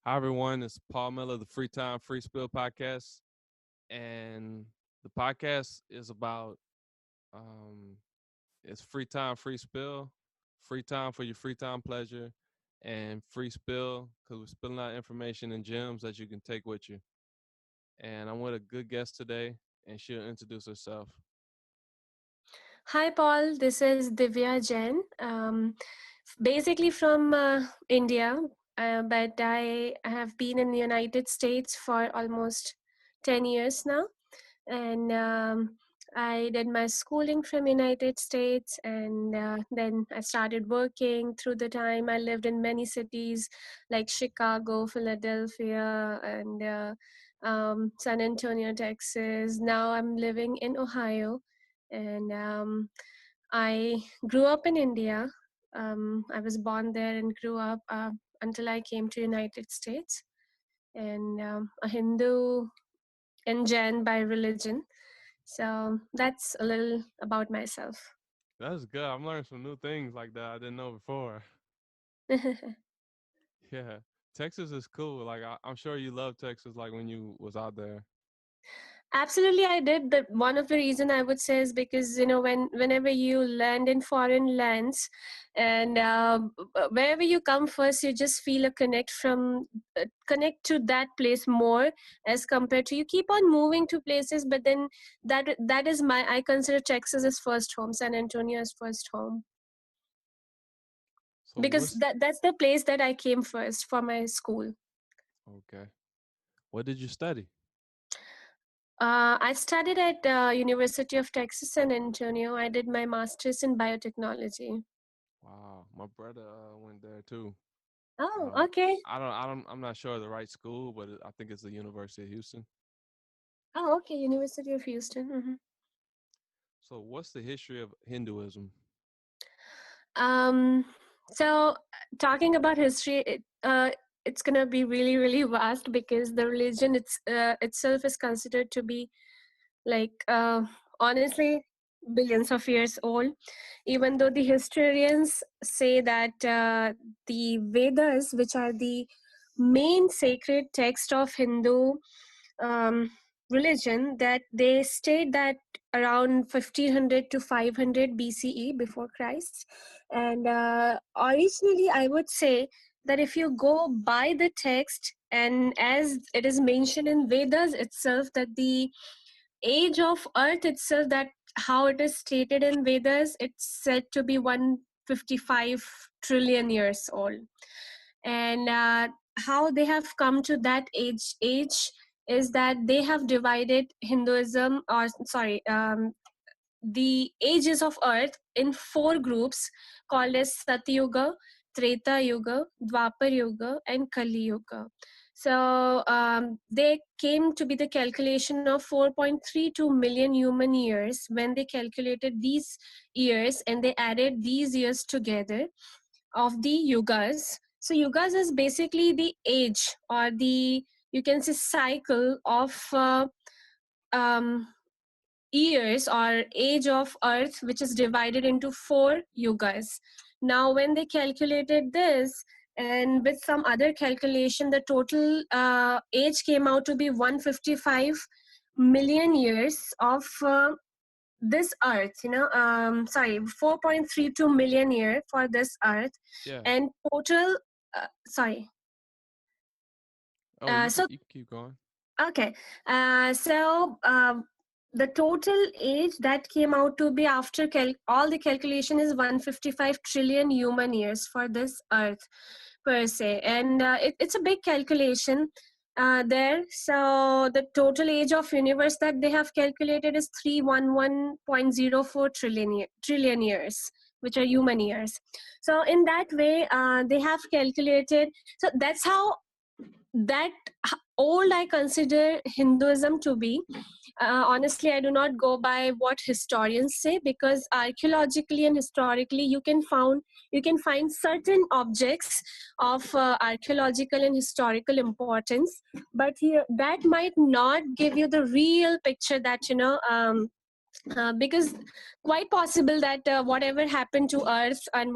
Hi everyone, it's Paul Miller, the Free Time Free Spill podcast, and the podcast is about um, it's free time, free spill, free time for your free time pleasure, and free spill because we're spilling out information and gems that you can take with you. And I'm with a good guest today, and she'll introduce herself. Hi, Paul. This is Divya Jain. Basically from India, but I have been in the United States for almost 10 years now. And I did my schooling from United States, and then I started working. Through the time, I lived in many cities like Chicago, Philadelphia, and San Antonio, Texas. Now I'm living in Ohio, and I grew up in India. I was born there and grew up until I came to United States. And a Hindu and Jain by religion. So that's a little about myself. That's good. I'm learning some new things like that I didn't know before. Yeah, Texas is cool. Like I'm sure you love Texas. Like when you was out there. Absolutely, I did. The one of the reason I would say is because whenever you land in foreign lands, and wherever you come first, you just feel a connect to that place more as compared to you keep on moving to places, but then that is my I consider Texas as first home, San Antonio as first home, So because what's that's the place that I came first for my school. okay? What did you study? I studied at University of Texas San Antonio. I did my master's in biotechnology. Wow, my brother went there too. Oh, Uh, okay. I'm not sure of the right school, but I think it's the University of Houston. Oh, okay. University of Houston. So, what's the history of Hinduism? Um, so talking about history, it's gonna be really, really vast because the religion itself is considered to be like honestly billions of years old, even though the historians say that the Vedas, which are the main sacred text of Hindu um, religion, that they state that around 1500 to 500 BCE, before Christ. And originally I would say that if you go by the text, and as it is mentioned in Vedas itself, that the age of earth itself, that how it is stated in Vedas, it's said to be 155 trillion years old. And how they have come to that age is that they have divided Hinduism, or sorry, the ages of earth in four groups called as Satyuga, Treta Yuga, Dwapar Yuga, and Kali Yuga. So they came to be the calculation of 4.32 million human years when they calculated these years, and they added these years together of the yugas. So yugas is basically the age, or the, you can say, cycle of um, years or age of earth, which is divided into four yugas. Now when they calculated this, and with some other calculation, the total age came out to be 155 million years of this earth, 4.32 million year for this earth. Yeah. And total sorry Oh, you so you keep going. Okay. The total age that came out to be after all the calculation is 155 trillion human years for this Earth per se, and it's a big calculation there. So the total age of universe that they have calculated is 311.04 trillion years, which are human years. So in that way, they have calculated. So that's how that old I consider Hinduism to be. Honestly, I do not go by what historians say, because archaeologically and historically you can find certain objects of archaeological and historical importance, but here that might not give you the real picture that because quite possible that whatever happened to earth and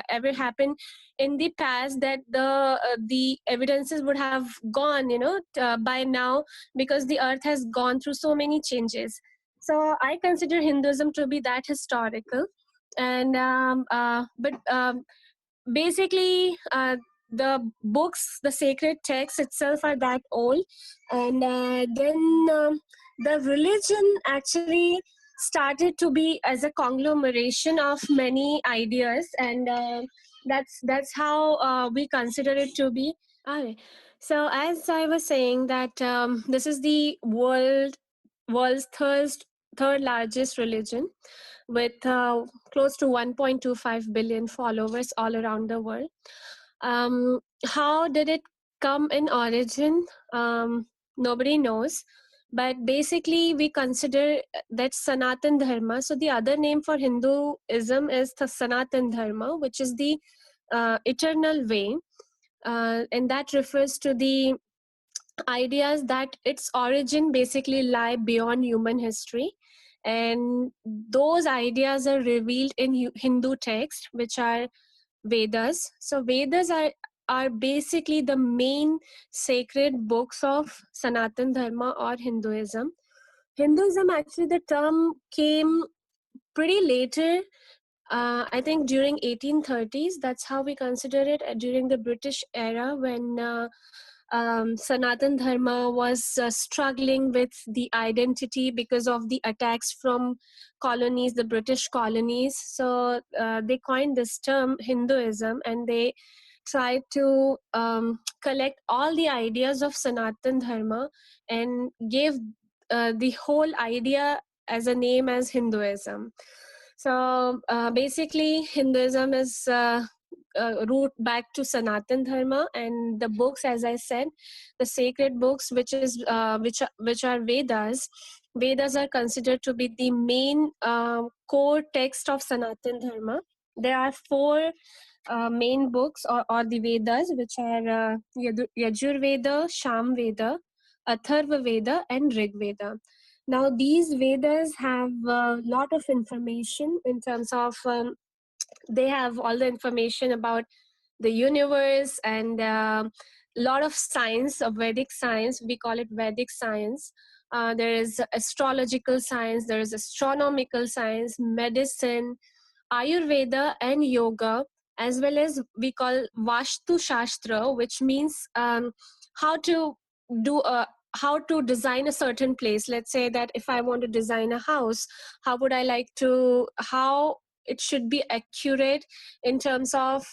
ever happened in the past, that the evidences would have gone, by now, because the earth has gone through so many changes. So I consider Hinduism to be that historical. And but basically, the books, the sacred texts itself are that old. And then the religion actually started to be as a conglomeration of many ideas. And that's how we consider it to be. Okay. So as I was saying that this is the world's third largest religion, with close to 1.25 billion followers all around the world. How did it come in origin? Nobody knows. But basically, we consider that Sanatan Dharma. So, the other name for Hinduism is the Sanatan Dharma, which is the eternal way. And that refers to the ideas that its origin basically lie beyond human history. And those ideas are revealed in Hindu texts, which are Vedas. So Vedas are basically the main sacred books of Sanatan Dharma or Hinduism. Hinduism, actually, the term came pretty later. I think during 1830s. That's how we consider it, during the British era, when Sanatan Dharma was struggling with the identity because of the attacks from colonies, the British colonies. So they coined this term Hinduism, and they tried to collect all the ideas of Sanatan Dharma and gave the whole idea as a name as Hinduism. So basically, Hinduism is root back to Sanatan Dharma, and the books, as I said, the sacred books, which are Vedas. Vedas are considered to be the main core text of Sanatan Dharma. There are four main books, or the Vedas, which are Yajur Veda, Sham Veda, Atharva Veda, and Rig Veda. Now, these Vedas have a lot of information in terms of they have all the information about the universe, and a lot of science, of Vedic science. We call it Vedic science. There is astrological science, there is astronomical science, medicine, Ayurveda, and yoga, as well as we call Vastu Shastra, which means how to do a how to design a certain place. Let's say that if I want to design a house, how it should be accurate in terms of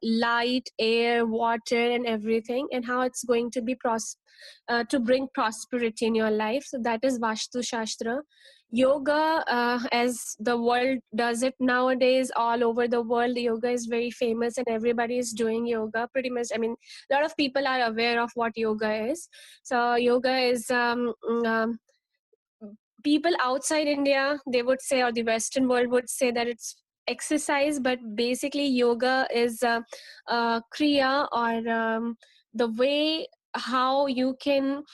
light, air, water, and everything, and how it's going to be to bring prosperity in your life. So that is Vastu Shastra. Yoga, as the world does it nowadays, all over the world, yoga is very famous, and everybody is doing yoga pretty much. I mean, a lot of people are aware of what yoga is. So yoga is people outside India, they would say, or the Western world would say, that it's exercise, but basically yoga is kriya, or the way how you can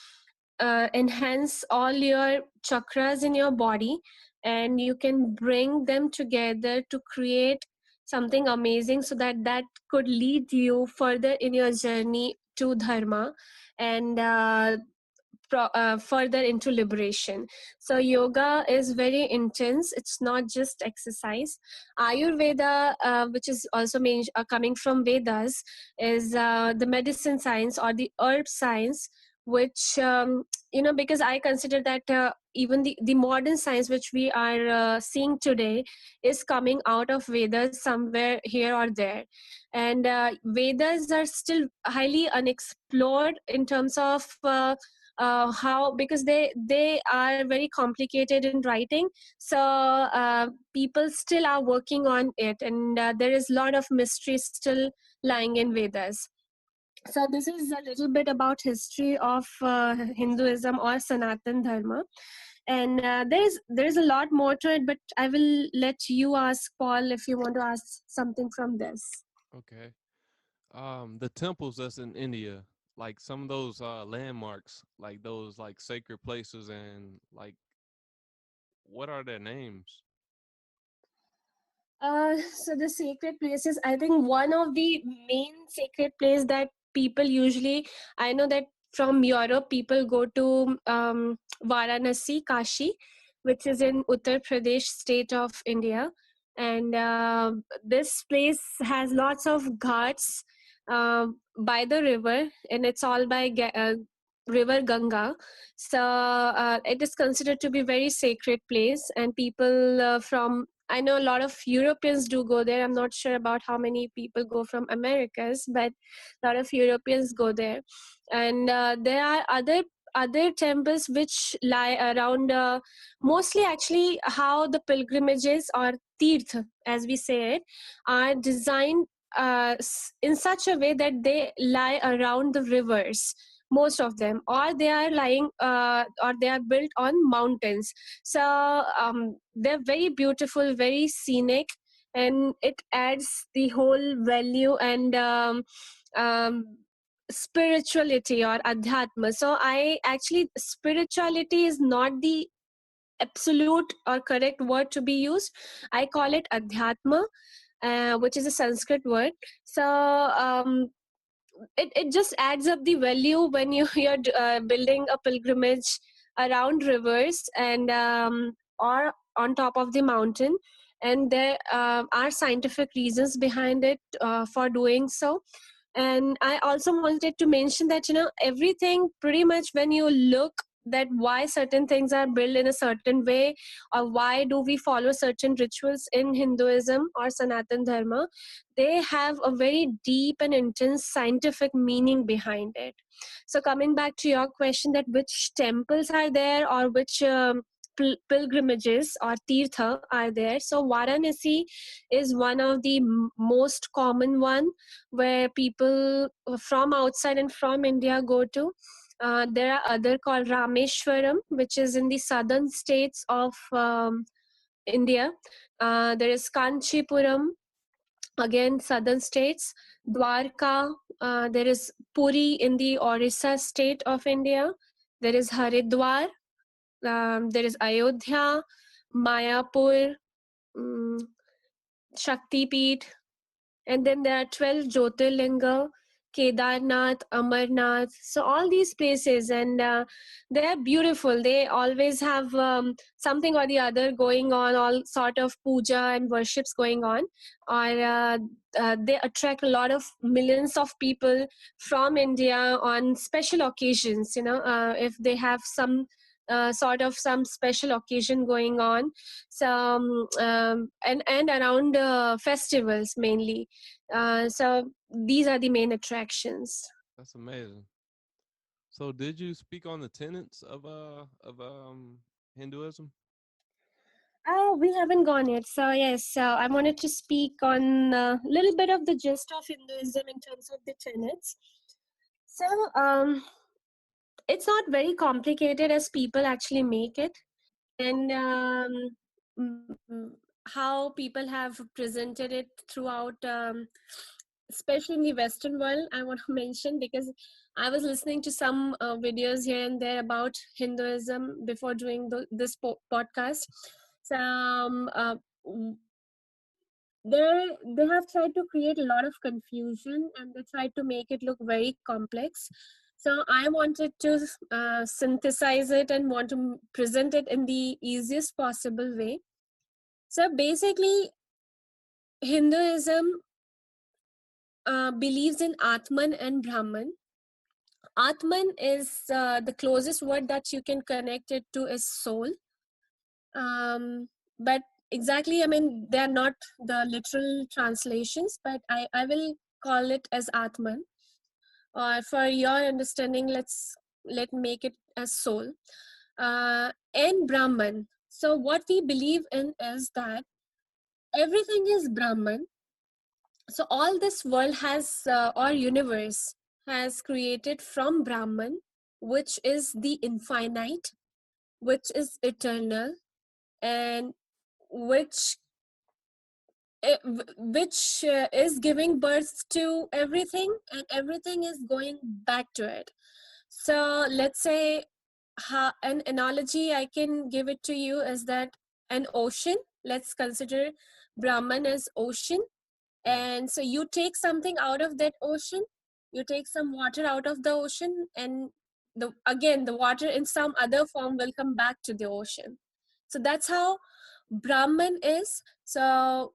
enhance all your chakras in your body, and you can bring them together to create something amazing, so that could lead you further in your journey to dharma, and further into liberation. So yoga is very intense. It's not just exercise. Ayurveda, which is also coming from Vedas, is the medicine science or the herb science, which because I consider that even the modern science which we are seeing today is coming out of Vedas somewhere here or there. And Vedas are still highly unexplored in terms of how, because they are very complicated in writing. So people still are working on it, and there is a lot of mystery still lying in Vedas. So this is a little bit about history of Hinduism or Sanatan Dharma. And there's a lot more to it, but I will let you ask, Paul, if you want to ask something from this. Okay. The temples that's in India, like some of those landmarks, like those like sacred places and like what are their names? So the sacred places, I think one of the main sacred place that people usually, I know that from Europe, people go to Varanasi, Kashi, which is in Uttar Pradesh state of India. And this place has lots of ghats by the river, and it's all by river Ganga. So it is considered to be very sacred place, and people from, I know a lot of Europeans do go there. I'm not sure about how many people go from Americas, but a lot of Europeans go there. And there are other temples which lie around, mostly actually how the pilgrimages or tirth, as we say it, are designed in such a way that they lie around the rivers, most of them, or they are lying or they are built on mountains. So they're very beautiful, very scenic, and it adds the whole value and um, spirituality or adhyatma. So I actually, spirituality is not the absolute or correct word to be used. I call it adhyatma, which is a Sanskrit word. So it just adds up the value when you're building a pilgrimage around rivers and or on top of the mountain. And there are scientific reasons behind it for doing so. And I also wanted to mention that, everything pretty much, when you look that why certain things are built in a certain way, or why do we follow certain rituals in Hinduism or Sanatana Dharma, they have a very deep and intense scientific meaning behind it. So coming back to your question, that which temples are there, or which pilgrimages or tirtha are there. So Varanasi is one of the most common one, where people from outside and from India go to. There are other called Rameshwaram, which is in the southern states of India. There is Kanchipuram, again southern states. Dwarka, there is Puri in the Orissa state of India. There is Haridwar, there is Ayodhya, Mayapur, um, Shakti Peeth, and then there are 12 Jyotirlinga, Kedarnath, Amarnath. So all these places, and they are beautiful. They always have something or the other going on, all sort of puja and worships going on. Or they attract a lot of millions of people from India on special occasions. If they have some sort of some special occasion going on, some and around festivals mainly. So these are the main attractions. That's amazing. So, did you speak on the tenets of Hinduism? Oh, we haven't gone yet. So yes, I wanted to speak on a little bit of the gist of Hinduism in terms of the tenets. So it's not very complicated as people actually make it. And how people have presented it throughout, especially in the Western world, I want to mention, because I was listening to some videos here and there about Hinduism before doing this podcast. So they have tried to create a lot of confusion, and they tried to make it look very complex. So I wanted to synthesize it and want to present it in the easiest possible way. So basically, Hinduism believes in Atman and Brahman. Atman is the closest word that you can connect it to is soul. But exactly, I mean, they're not the literal translations, but I will call it as Atman. Or for your understanding, let make it as soul. And Brahman. So what we believe in is that everything is Brahman. So all this world has, or universe has created from Brahman, which is the infinite, which is eternal, and which is giving birth to everything, and everything is going back to it. So let's say an analogy I can give it to you is that an ocean, let's consider Brahman as ocean. Yeah. And so you take something out of that ocean, you take some water out of the ocean, and the water in some other form will come back to the ocean. So that's how Brahman is. So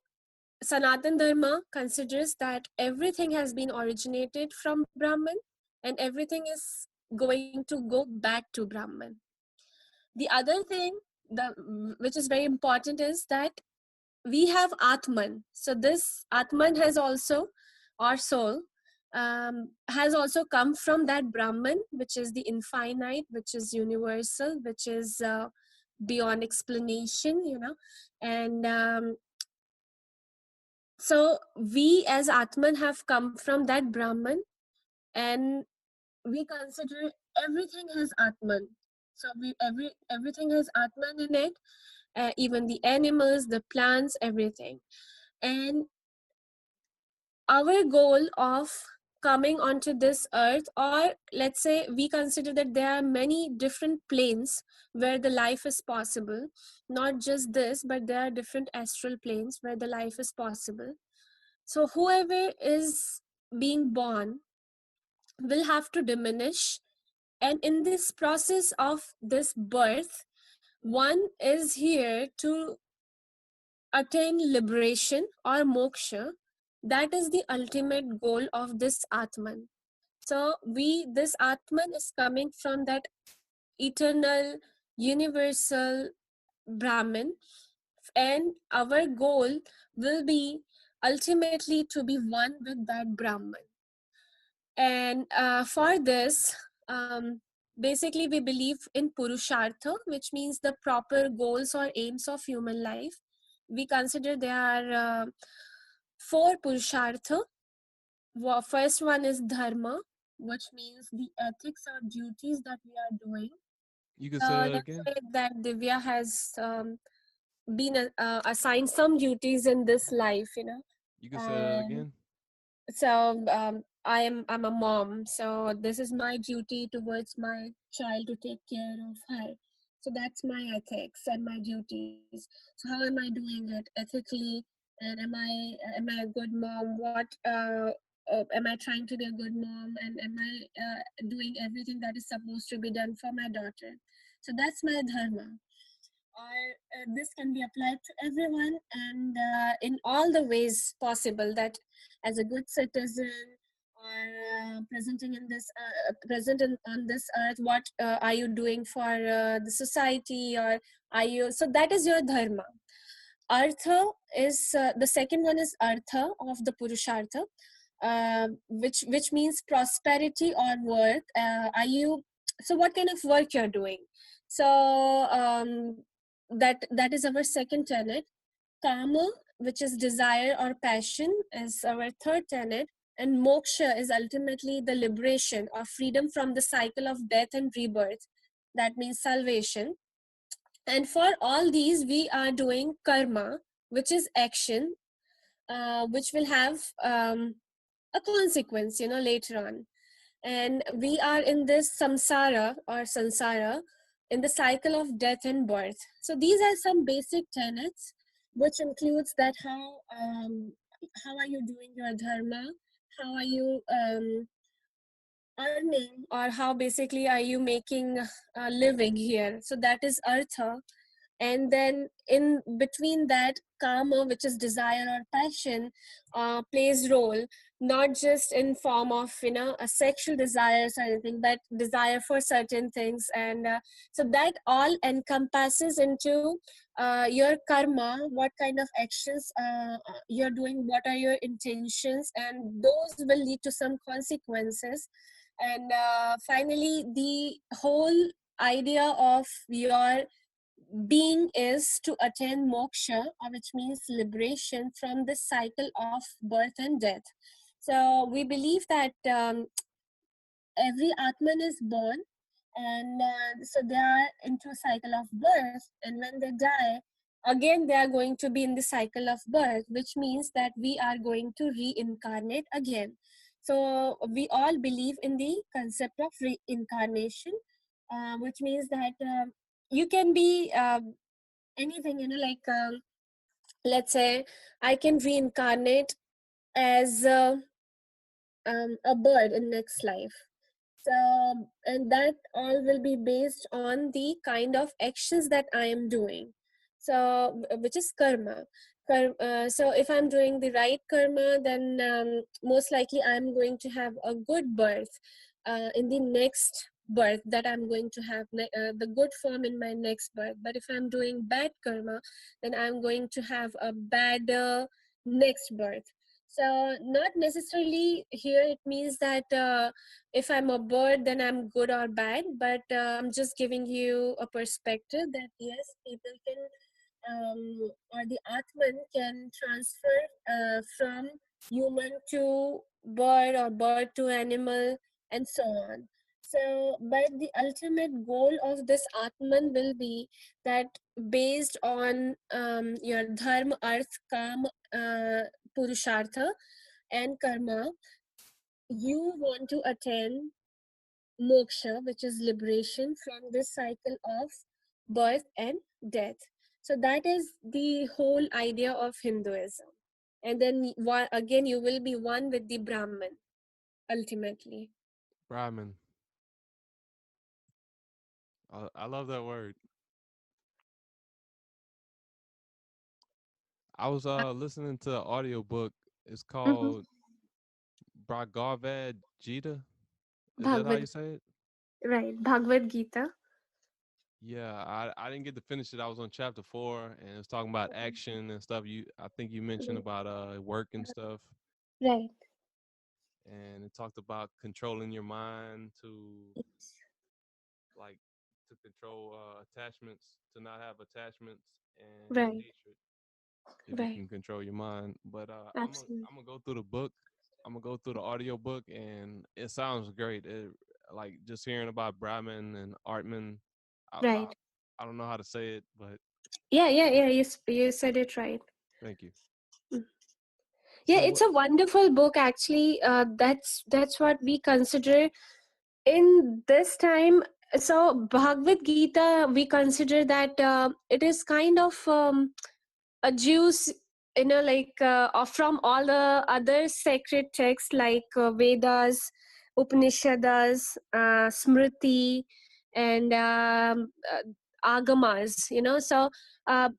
Sanatana Dharma considers that everything has been originated from Brahman, and everything is going to go back to Brahman. The other thing, which is very important, is that we have Atman. So this Atman has also, our soul, has also come from that Brahman, which is the infinite, which is universal, which is beyond explanation, and so we as Atman have come from that Brahman, and we consider everything has Atman. So everything has Atman in it, even the animals, the plants, everything. And our goal of coming onto this earth, or let's say we consider that there are many different planes where the life is possible, not just this, but there are different astral planes where the life is possible. So whoever is being born will have to diminish, and in this process of this birth, one is here to attain liberation or moksha. That is the ultimate goal of this Atman. So this Atman is coming from that eternal, universal Brahman, and our goal will be ultimately to be one with that Brahman. And for this, basically, we believe in Purushartha, which means the proper goals or aims of human life. We consider there are four Purushartha. First one is Dharma, which means the ethics or duties that we are doing. You can say So that let's again. say that Divya has been assigned some duties in this life, You can say that and again. so I'm a mom, so this is my duty towards my child to take care of her. So that's my ethics and my duties. So how am I doing it ethically, and am I a good mom? What am I trying to be a good mom, and am I doing everything that is supposed to be done for my daughter? So that's my dharma. Or this can be applied to everyone, and in all the ways possible, that as a good citizen, or presenting in this on this earth, what are you doing for the society, or are you, so that is your dharma. Artha is the second one is artha of the purushartha, which means prosperity or work. Are you, so what kind of work you're doing? So that is our second tenet. Kama, which is desire or passion, is our third tenet. And moksha is ultimately the liberation or freedom from the cycle of death and rebirth. That means salvation. And for all these, we are doing karma, which is action, which will have a consequence, later on. And we are in this samsara or sansara, in the cycle of death and birth. So these are some basic tenets, which includes that how are you doing your dharma, how are you earning, or how basically are you making a living here. So that is artha. And then in between that, karma, which is desire or passion, plays role, not just in form of a sexual desires or anything, but desire for certain things. And so that all encompasses into your karma, what kind of actions you're doing, what are your intentions, and those will lead to some consequences. And finally, the whole idea of your being is to attain moksha, which means liberation from the cycle of birth and death. So we believe that every Atman is born, and so they are into a cycle of birth, and when they die, again they are going to be in the cycle of birth, which means that we are going to reincarnate again. So we all believe in the concept of reincarnation. which means that you can be anything, like let's say I can reincarnate as a bird in next life. So, and that all will be based on the kind of actions that I am doing. So, which is karma. So, if I'm doing the right karma, then most likely I'm going to have a good birth in the next birth that I'm going to have, the good form in my next birth. But if I'm doing bad karma, then I'm going to have a bad next birth. So, not necessarily here it means that. If I'm a bird, then I'm good or bad, but I'm just giving you a perspective that yes, people can, or the Atman can transfer from human to bird or bird to animal and so on. So, but the ultimate goal of this Atman will be that based on your dharma, arth, kam, purushartha, and karma, you want to attain moksha, which is liberation from this cycle of birth and death. So that is the whole idea of Hinduism. And then again, you will be one with the Brahman ultimately. Brahmin. I love that word. I was listening to an audiobook. It's Mhm. called Bhagavad Gita. Is that how you Bhagavad, say it? right, Bhagavad Gita. Yeah, I didn't get to finish it. I was on chapter 4, and it was talking about action and stuff. I think you mentioned Right, about work and stuff, right, and it talked about controlling your mind to like to control attachments, to not have attachments and right, hatred if you right, can control your mind. But absolutely, I'm gonna go through the book. I'm gonna go through the audio book, and it sounds great. Like just hearing about Brahman and Artman. I, I right. I don't know how to say it, but Yeah, yeah, yeah. You said it right. thank you. Mm. Yeah, So it's what? a wonderful book. Actually, that's what we consider in this time. So Bhagavad Gita, we consider that it is kind of a juice, like from all the other sacred texts like Vedas, Upanishads, Smriti, and Agamas. So uh,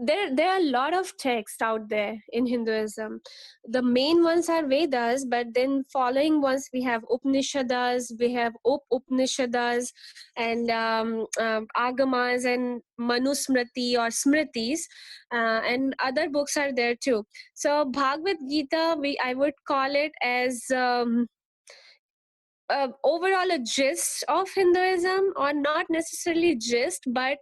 there are a lot of texts out there in Hinduism. The main ones are Vedas, but then following ones we have Upanishads, we have Upanishads, and Agamas and Manusmriti or Smritis, and other books are there too. So Bhagavad Gita, I would call it as overall a gist of Hinduism, or not necessarily gist, but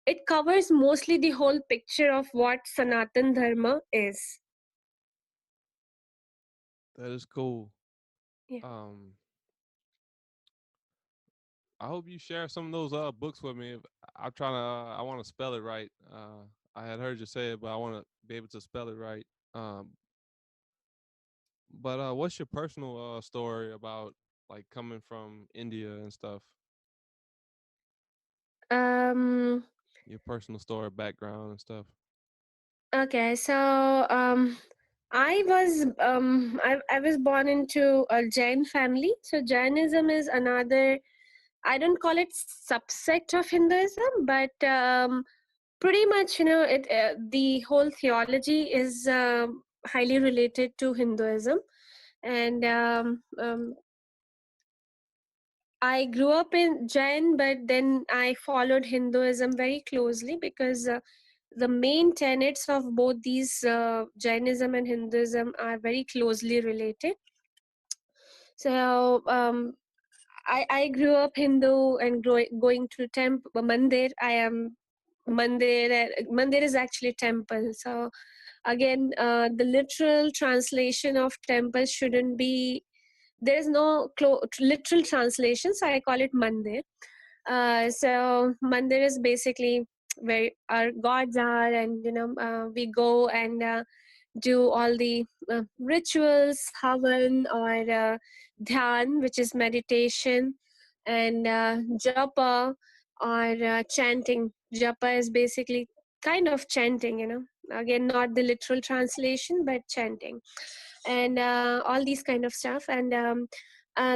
it covers mostly the whole picture of what Sanatana Dharma is. That is cool. Yeah. Um, I hope you share some of those books with me. I'm trying to. I want to spell it right. I had heard you say it, but I want to be able to spell it right. Um, but what's your personal story about like coming from India and stuff? Um. Your personal story, background, and stuff. Okay. So I was born into a Jain family. So Jainism is another. I don't call it subsect of Hinduism, but pretty much, it the whole theology is highly related to Hinduism, and I grew up in Jain, but then I followed Hinduism very closely because the main tenets of both these Jainism and Hinduism are very closely related. So I grew up Hindu and going to mandir. I am mandir. Mandir is actually temple. So again, the literal translation of temple shouldn't be. There is no literal translation, so I call it mandir. So mandir is basically where our gods are, and we go and do all the rituals, havan or dhyan, which is meditation, and japa, or chanting. Japa is basically kind of chanting, again, not the literal translation, but chanting, and all these kind of stuff. And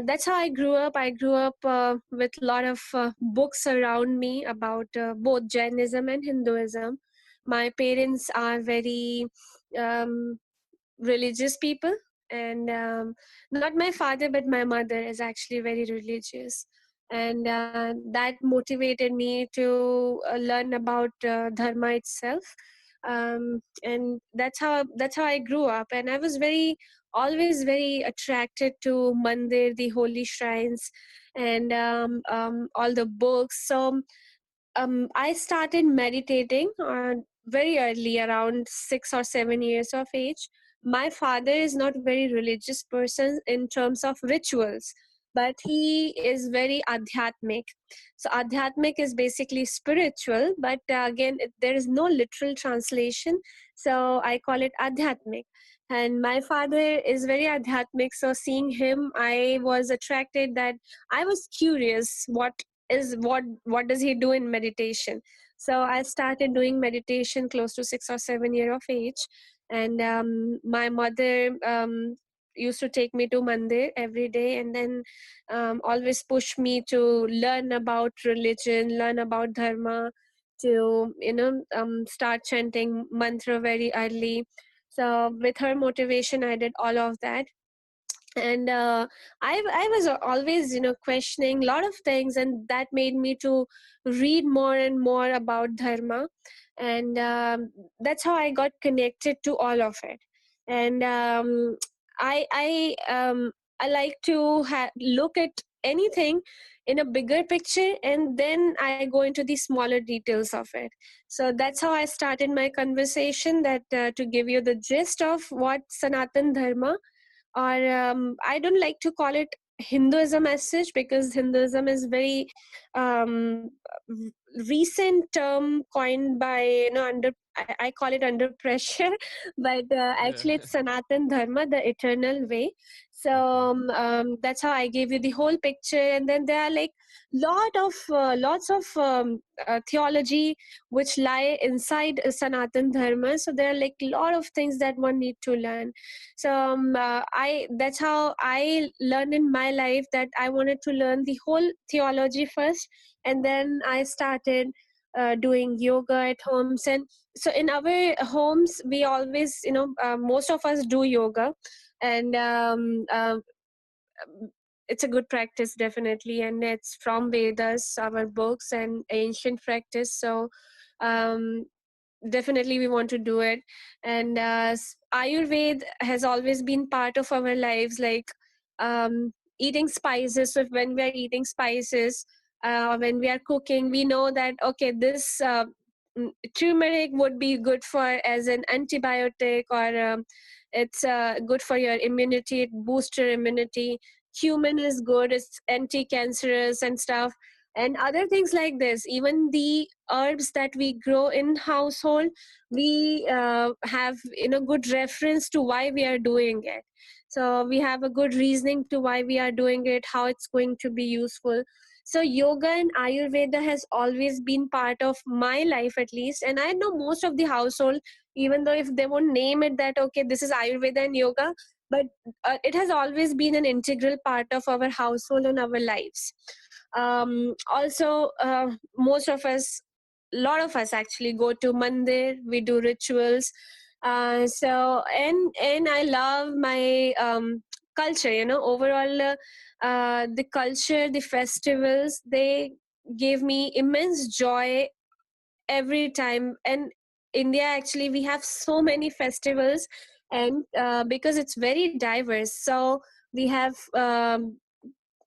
that's how I grew up. I grew up with a lot of books around me about both Jainism and Hinduism. My parents are very um, religious people, and not my father, but my mother is actually very religious, and that motivated me to learn about dharma itself. And that's how I grew up, and I was very always very attracted to mandir, the holy shrines, and all the books. So I started meditating very early, around 6 or 7 years of age. My father is not very religious person in terms of rituals, but he is very adhyatmic. So adhyatmic is basically spiritual, but again, there is no literal translation. So I call it adhyatmic. And my father is very adhyatmic. So seeing him, I was attracted, that I was curious what does he do in meditation. So I started doing meditation close to 6 or 7 year of age, and my mother used to take me to mandir every day, and then always push me to learn about religion, learn about dharma, to start chanting mantra very early. So with her motivation, I did all of that. And I was always questioning a lot of things, and that made me to read more and more about dharma. And that's how I got connected to all of it. And I like to look at anything in a bigger picture, and then I go into the smaller details of it. So that's how I started my conversation, that to give you the gist of what Sanatan Dharma, or I don't like to call it Hinduism as such, because Hinduism is very um, recent term coined by under, I call it under pressure, but Yeah. actually it's Sanatan Dharma, the eternal way. So Okay. that's how I gave you the whole picture, and then there are like lots of theology which lie inside Sanatan Dharma. So there are like a lot of things that one need to learn. So I that's how I learned in my life, that I wanted to learn the whole theology first, and then I started doing yoga at homes. And so in our homes, we always, most of us do yoga, and it's a good practice, definitely, and it's from Vedas, our books, and ancient practice. So um, definitely we want to do it. And Ayurveda has always been part of our lives, like eating spices. So when we are eating spices, when we are cooking, we know that okay, this turmeric would be good for as an antibiotic, or it's good for your immunity, it boosts your immunity. Cumin is good, it's anti-cancerous and stuff, and other things like this. Even the herbs that we grow in household, we have good reference to why we are doing it. So we have a good reasoning to why we are doing it, how it's going to be useful. So yoga and Ayurveda has always been part of my life, at least, and I know most of the household, even though if they won't name it that okay, this is Ayurveda and yoga, but it has always been an integral part of our household and our lives. Also, most of us, a lot of us actually go to mandir, we do rituals. And I love my culture, overall. The culture, the festivals, they gave me immense joy every time. And India, actually, we have so many festivals, and because it's very diverse, so we have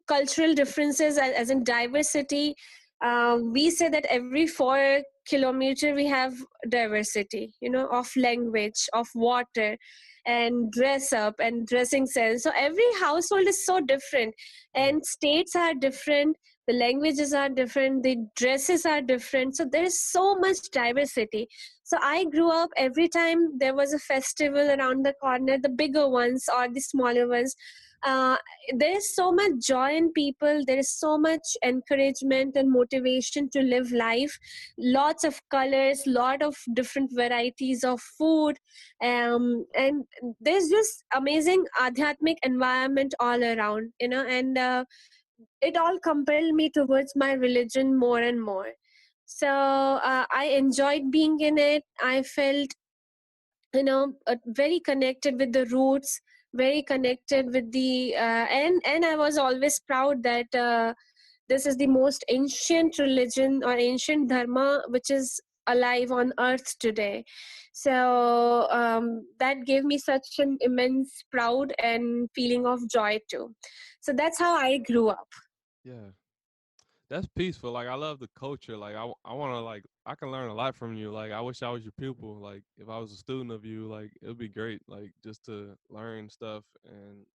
cultural differences, as in diversity. We say that every 4 kilometer we have diversity, of language, of water, and dress up and dressing sense. So every household is so different, Mm. and states are different, the languages are different, the dresses are different. So there is so much diversity. So I grew up, every time there was a festival around the corner, the bigger ones or the smaller ones, uh, there is so much joy in people, there is so much encouragement and motivation to live life, lots of colors, lot of different varieties of food, and there's just amazing adhyatmic environment all around, and it all compelled me towards my religion more and more. So I enjoyed being in it. I felt, very connected with the roots, very connected with the and I was always proud that this is the most ancient religion or ancient dharma which is alive on earth today. So that gave me such an immense proud and feeling of joy too. So that's how I grew up. Yeah, that's peaceful. Like I love the culture. Like I want to like I can learn a lot from you. Like I wish I was your pupil. Like if I was a student of you, like it would be great. Like just to learn stuff and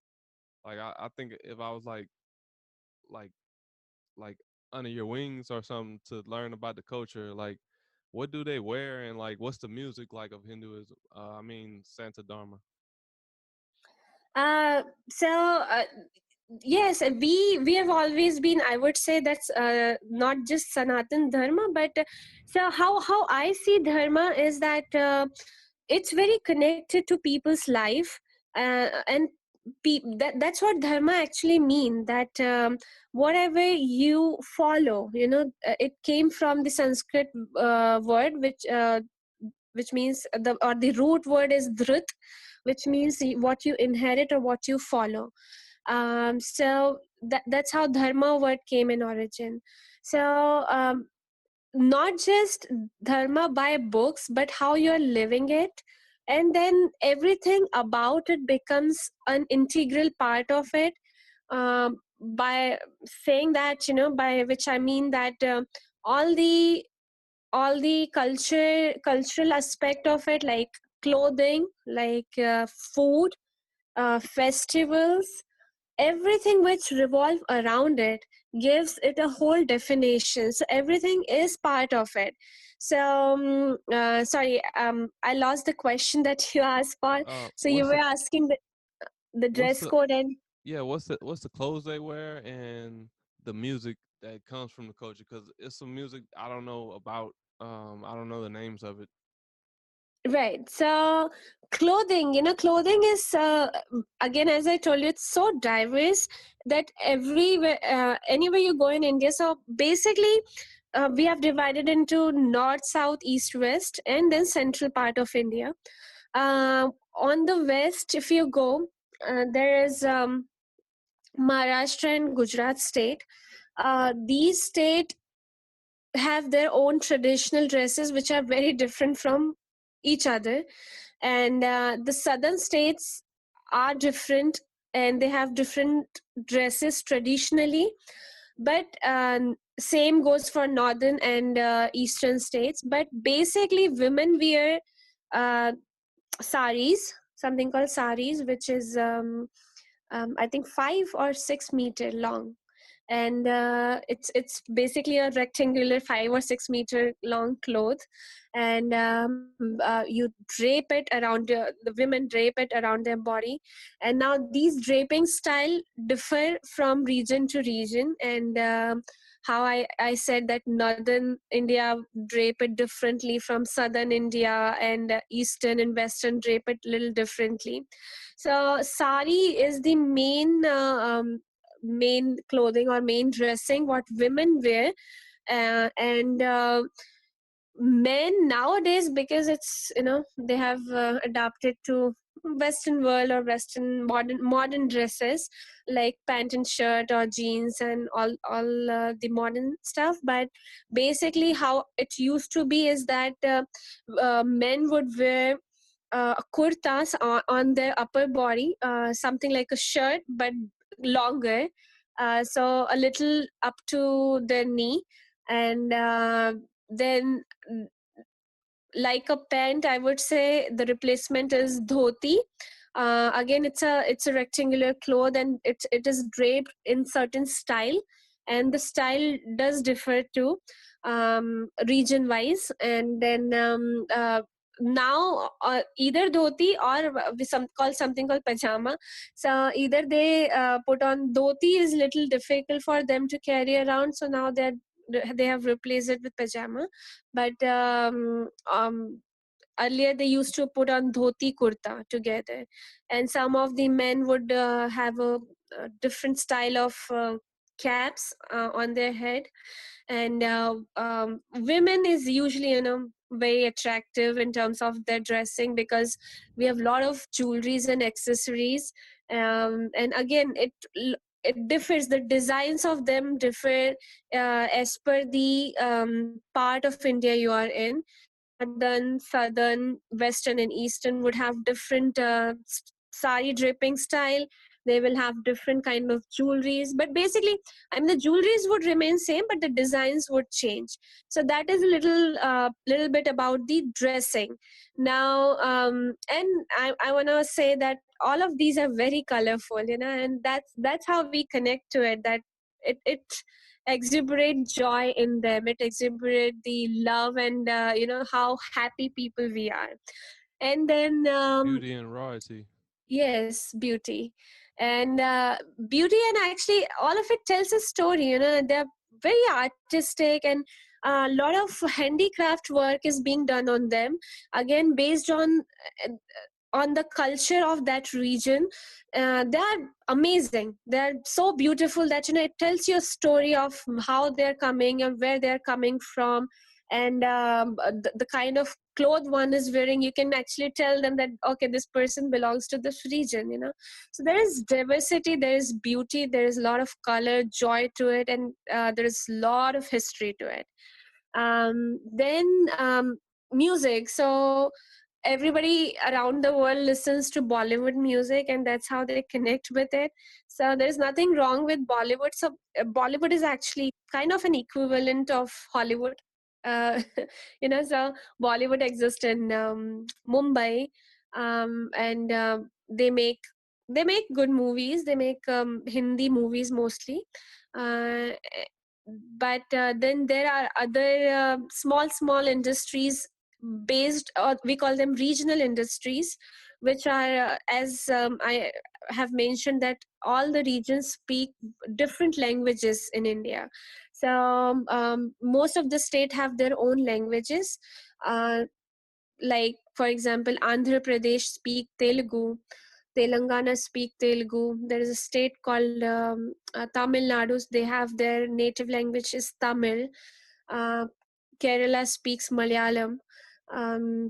like I think if I was like like under your wings or something to learn about the culture, like what do they wear and like what's the music like of Hinduism? I mean Santa Dharma. So yes, we have always been, I would say, that's not just Sanatan Dharma, but so how I see Dharma is that it's very connected to people's life, and that's what Dharma actually mean, that whatever you follow, it came from the Sanskrit word which means the root word is dhrut, which means what you inherit or what you follow. So that's how dharma word came in origin. So not just dharma by books, but how you're living it, and then everything about it becomes an integral part of it. By saying that, by which I mean that all the cultural aspect of it, like clothing, like food, festivals, everything which revolve around it gives it a whole definition. So everything is part of it. So sorry, I lost the question that you asked for. So you What's were the asking the what's dress the code and yeah, what's the clothes they wear and the music that comes from the culture? Because it's some music I don't know about. I don't know the names of it. right. So clothing is again, as I told you, it's so diverse that everywhere, anywhere you go in India. So basically, we have divided into north, south, east, west, and then central part of India. On the west, if you go, there is Maharashtra and Gujarat state. These state have their own traditional dresses, which are very different from each other, and the southern states are different, and they have different dresses traditionally, but same goes for northern and eastern states. But basically women wear uh, saris, something called saris, which is I think 5 or 6 meter long, and it's basically a rectangular 5 or 6 meter long cloth, and you drape it around the women drape it around their body. And now these draping style differ from region to region, and how I said that northern India drape it differently from southern India, and eastern and western drape it a little differently. So sari is the main clothing or main dressing what women wear, and men nowadays, because it's, they have adapted to western world or western modern dresses, like pant and shirt or jeans and all the modern stuff. But basically how it used to be is that men would wear kurtas on their upper body, something like a shirt but longer, so a little up to their knee, and then like a pant, I would say the replacement is dhoti. Again, it's a rectangular cloth, and it is draped in certain style, and the style does differ to region wise. And then now either dhoti or we call something called pajama. So either they put on dhoti is little difficult for them to carry around, so now they have replaced it with pajama. But earlier they used to put on dhoti kurta together, and some of the men would have a different style of caps on their head. And women is usually, very attractive in terms of their dressing, because we have a lot of jewelries and accessories. And again, it differs, the designs of them differ as per the part of India you are in. Northern, southern, western, and eastern would have different sari draping style. They will have different kind of jewelries, but basically, I mean, the jewelries would remain same, but the designs would change. So that is a little bit about the dressing. Now, and I want to say that all of these are very colorful, and that's how we connect to it. That it exuberate joy in them, it exuberate the love, and how happy people we are. And then Beauty and royalty. yes, beauty. And beauty, and actually all of it tells a story. They're very artistic, and a lot of handicraft work is being done on them, again based uh, on the culture of that region. They are amazing, they're so beautiful that it tells you a story of how they're coming and where they're coming from. And the kind of cloth one is wearing, you can actually tell them that okay, this person belongs to this region. So there is diversity, there is beauty, there is a lot of color, joy to it, and there is a lot of history to it. Then music. So everybody around the world listens to Bollywood music, and that's how they connect with it. So there's nothing wrong with Bollywood. So Bollywood is actually kind of an equivalent of Hollywood. uh, so Bollywood exists in Mumbai. And they make good movies, they make Hindi movies mostly. uh, but then there are other small industries based, or we call them regional industries, which are as I have mentioned, that all the regions speak different languages in India. So most of the state have their own languages. uh, like for example, Andhra Pradesh speak Telugu, Telangana speak Telugu. There is a state called Tamil Nadu. They have their native language is Tamil. Uh, Kerala speaks Malayalam.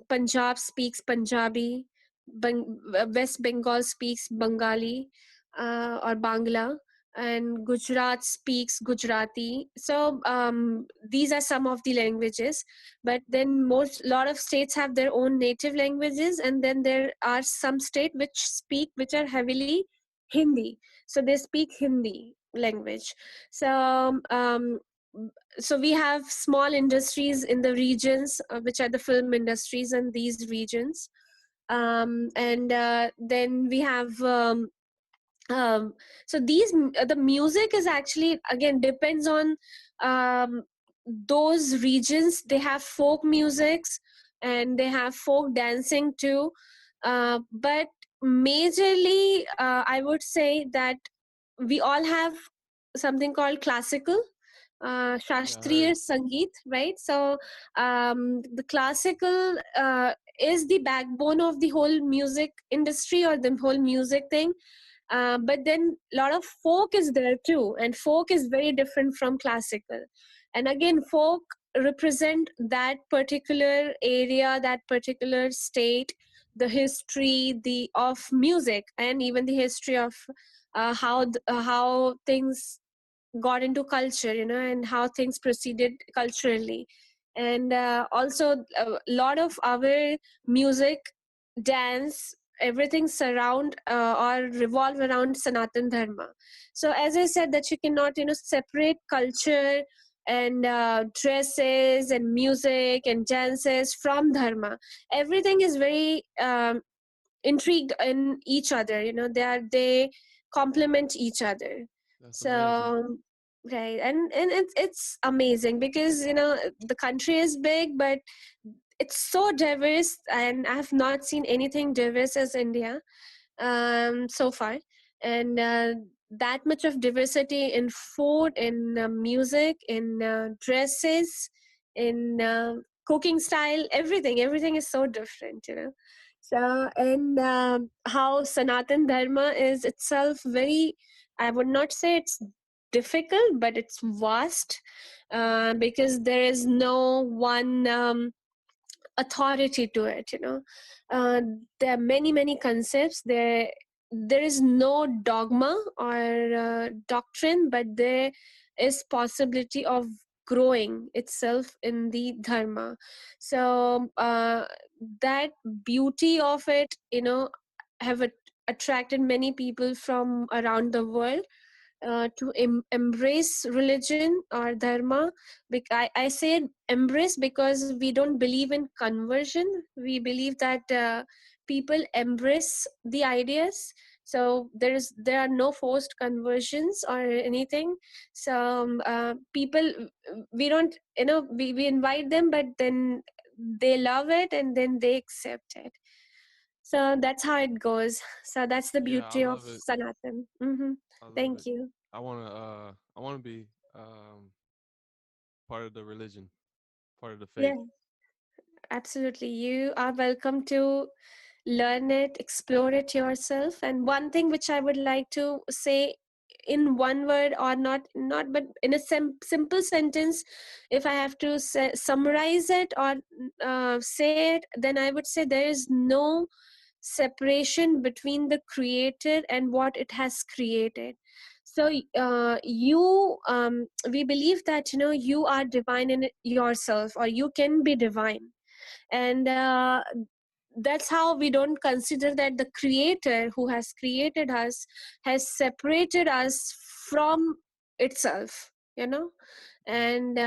Punjab speaks Punjabi. West Bengal speaks Bengali or Bangla. And Gujarat speaks Gujarati. So these are some of the languages. But then most lot of states have their own native languages, and then there are some states which are heavily Hindi. So they speak Hindi language. So so we have small industries in the regions, which are the film industries in these regions. And then we have um, so the music is actually again depends on um, those regions. They have folk musics, and they have folk dancing too. But majorly I would say that we all have something called classical, Yeah, I heard. Shastriya Sangeet, right? So the classical is the backbone of the whole music industry or the whole music thing. But then a lot of folk is there too, and folk is very different from classical. And again, folk represent that particular area, that particular state, the history the of music, and even the history of how things got into culture, and how things proceeded culturally. And also a lot of our music, dance, everything surround or revolve around Sanatana Dharma. So as I said, that you cannot separate culture and dresses and music and dances from dharma. Everything is very intrigued in each other. They complement each other. That's amazing. So right. And it's amazing because the country is big, but it's so diverse, and I have not seen anything diverse as India so far. And that much of diversity in food, in music, in dresses, in cooking style, everything is so different, you know. So, and how Sanatan Dharma is itself very, I would not say it's difficult, but it's vast, because there is no one authority to it, you know. uh, there are many concepts there is no dogma or doctrine, but there is possibility of growing itself in the dharma. So that beauty of it, you know, have attracted many people from around the world to embrace religion or dharma. I say embrace because we don't believe in conversion. We believe that people embrace the ideas. So there are no forced conversions or anything. So people, we don't, you know, we invite them, but then they love it and then they accept it. So that's how it goes. So that's the Yeah, I beauty of love it. Sanatan. I love Thank it. you. I wanna be part of the religion, part of the faith. Yeah, absolutely. You are welcome to learn it, explore it yourself. And one thing which I would like to say in one word, or not, but in a simple sentence, if I have to summarize it or say it, then I would say there is no separation between the creator and what it has created. So we believe that, you know, you are divine in yourself, or you can be divine. And that's how we don't consider that the creator who has created us has separated us from itself, you know. Mm. And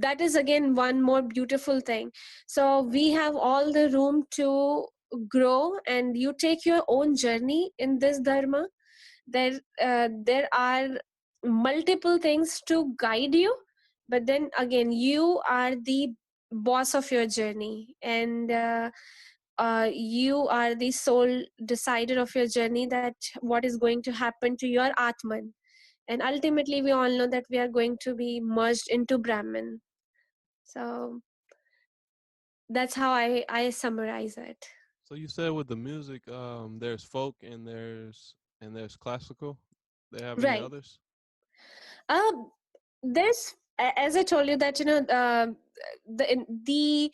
that is again one more beautiful thing. So we have all the room to grow, and you take your own journey in this dharma. There are multiple things to guide you, but then again you are the boss of your journey. And you are the sole decider of your journey, that what is going to happen to your atman. And ultimately we all know that we are going to be merged into brahman. So that's how I summarize it. So you said with the music, there's folk and there's classical. They have any Right. others? um there's as I told you that, you know, the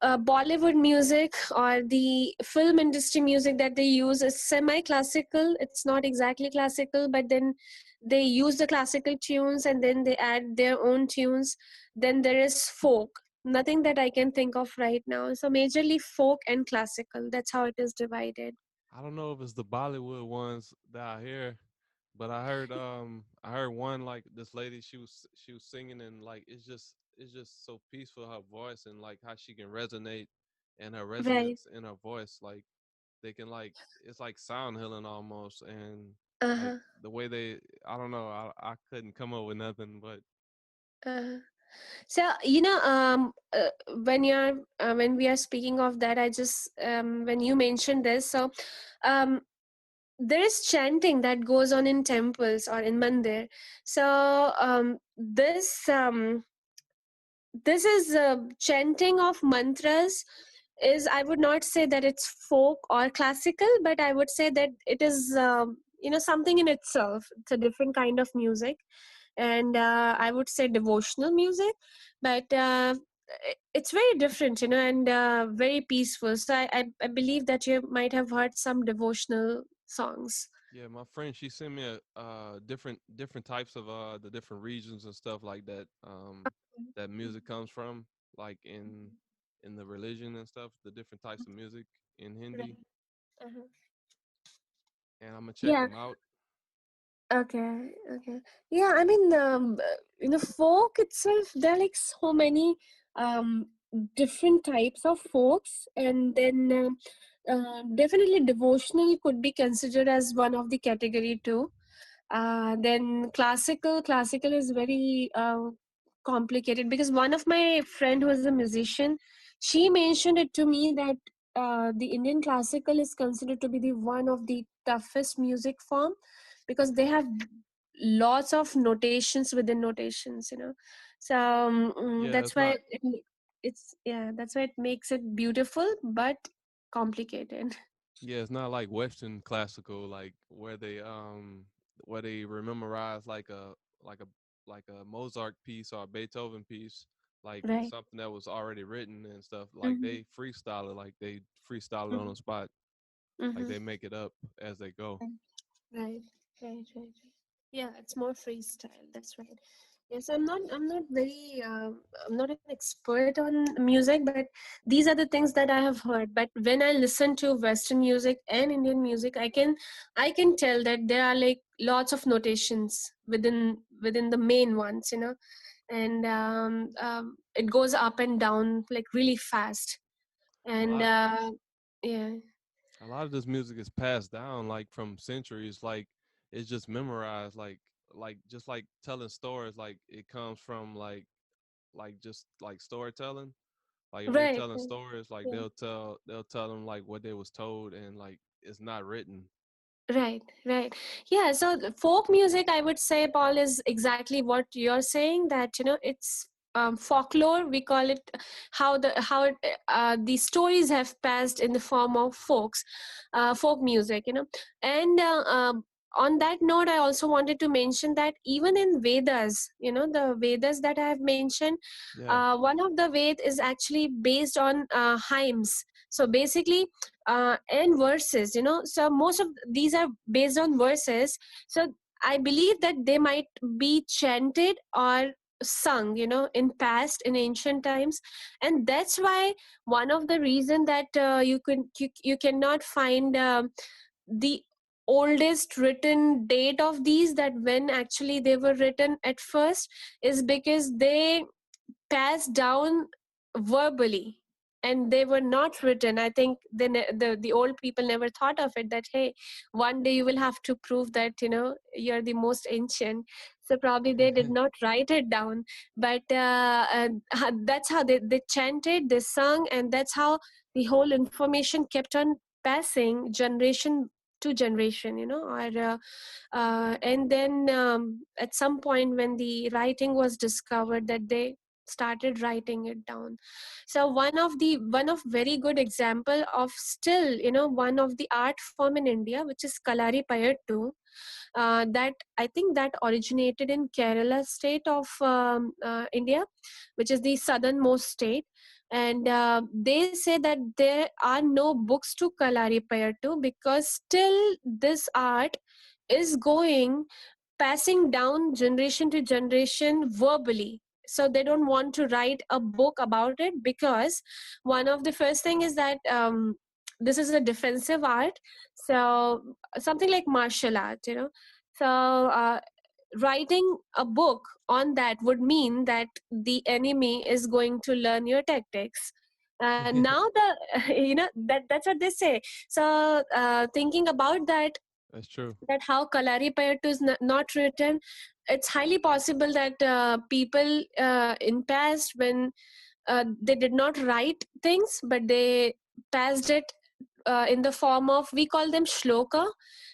Bollywood music or the film industry music that they use is semi-classical. It's not exactly classical, but then they use the classical tunes and then they add their own tunes. Then there is folk. Nothing that I can think of right now. So majorly folk and classical. That's how it is divided. I don't know if it's the Bollywood ones that I hear, but I heard one like this lady she was singing and like it's just so peaceful her voice and like how she can resonate and her Right. resonance in her voice like they can like it's like sound healing almost and like Uh-huh. the way they I don't know I couldn't come up with nothing but Uh-huh. So, you know, when we are speaking of that, I just when you mentioned this, so um, there is chanting that goes on in temples or in mandir. So this is chanting of mantras is, I would not say that it's folk or classical, but I would say that it is you know, something in itself. It's a different kind of music, and I would say devotional music. But it's very different, you know, and very peaceful. So I believe that you might have heard some devotional songs. yeah, my friend she sent me a different types of the different regions and stuff like that that music comes from like in the religion and stuff, the different types of music in Hindi, Right. Uh-huh. and I'm gonna check Yeah. them out. Okay, okay. Yeah, I mean, in the folk itself, there are like so many um, different types of folks, and then definitely devotional could be considered as one of the category too. Then classical is very complicated, because one of my friend who is a musician, She mentioned it to me that the Indian classical is considered to be the one of the toughest music form, because they have lots of notations within notations, so Yeah, that's it's why not. it's, yeah, that's why it makes it beautiful but complicated. Yeah, it's not like Western classical, like where they memorize like a like a Mozart piece or a Beethoven piece, like Right. something that was already written and stuff. Like Mm-hmm. they freestyle it, like they freestyle it on Mm-hmm. the spot, like Mm-hmm. they make it up as they go. Right, right. Yeah, it's more freestyle. That's right. Yes, I'm not very, I'm not an expert on music, but these are the things that I have heard. But when I listen to Western music and Indian music, I can tell that there are like lots of notations within the main ones, and it goes up and down like really fast. A And lot yeah, a lot of this music is passed down like from centuries, like it's just memorized, like just like telling stories, like it comes from like just like storytelling. Like if they right. telling stories, like Yeah. they'll tell them like what they was told, and like it's not written. Right, right. Yeah, so the folk music, I would say, Paul, is exactly what you're saying, that, it's folklore, we call it, the stories have passed in the form of folk music, And on that note, I also wanted to mention that even in Vedas, the Vedas that I have mentioned, Yeah. one of the Ved is actually based on hymns. So basically, and verses, so most of these are based on verses. So I believe that they might be chanted or sung, in past, in ancient times. And that's why one of the reason that you cannot find the oldest written date of these, that when actually they were written at first, is because they passed down verbally, and they were not written. I think the old people never thought of it, that hey, one day you will have to prove that you're the most ancient. So probably they did not write it down. But that's how they chanted, they sung, and that's how the whole information kept on passing generation to generation, and then at some point when the writing was discovered, that they started writing it down. So one of very good example of, still, one of the art form in India, which is Kalari Payattu, that I think that originated in Kerala state of India, which is the southernmost state. And they say that there are no books to Kalari Payattu, because still this art is going, passing down generation to generation verbally. So they don't want to write a book about it, because one of the first thing is that this is a defensive art. So something like martial art, so writing a book on that would mean that the enemy is going to learn your tactics. Now the that's what they say. So thinking about that, That's true. how Kalari Payattu is not written, it's highly possible that people in past, when they did not write things, but they passed it in the form of, we call them shloka.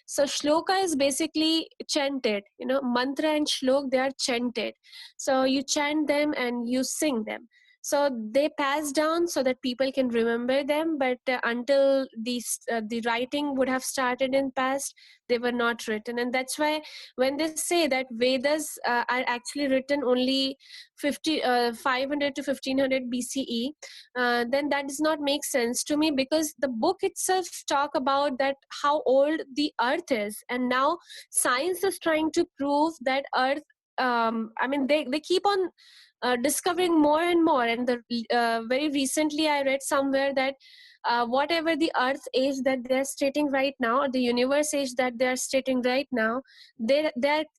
So shloka is basically chanted, mantra and shlok, they are chanted. So you chant them and you sing them. So they pass down so that people can remember them, but until the writing would have started in past, they were not written. And that's why when they say that Vedas are actually written only 500 to 1500 BCE, then that does not make sense to me, because the book itself talk about that how old the earth is. And now science is trying to prove that earth, I mean, they keep on discovering more and more. And very recently I read somewhere that whatever the earth age that they're stating right now, or the universe age that they're stating right now, they're